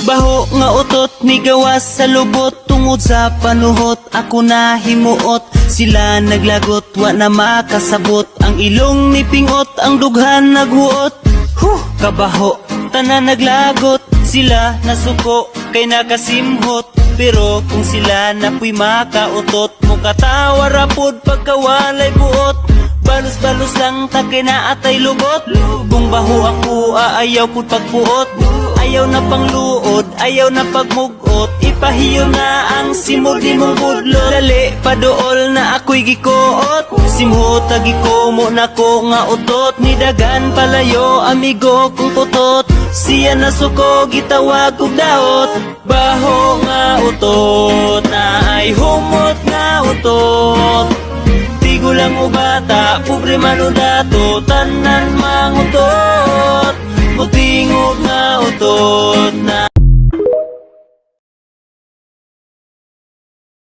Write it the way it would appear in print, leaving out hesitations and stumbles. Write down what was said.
Baho nga utot ni gawas sa lubot, tungod sa panuhot ako na himuot. Sila naglagot wa na makasabot, ang ilong ni pingot ang dughan naghuot. Kabaho tanan naglagot, sila nasuko kay nakasimhot. Pero kung sila napuy makautot, mukatawa rapod pagkawalay buot. Balos-balos lang takay na atay lubot. Kung baho ako aayaw pud pagpuot, ayaw na pangluod, ayaw na pagmugot. Ipahiyo na ang simod ni mong budlot. Dali paduol na ako'y gikuot, simhot agikomo na ko nga utot. Nidagan palayo amigo kong putot, siya na suko gitawag og daot. Baho nga utot na ay humot nga utot. Gulang o bata, pobre man o dato, tanan mangutot. Mutingog nga utot na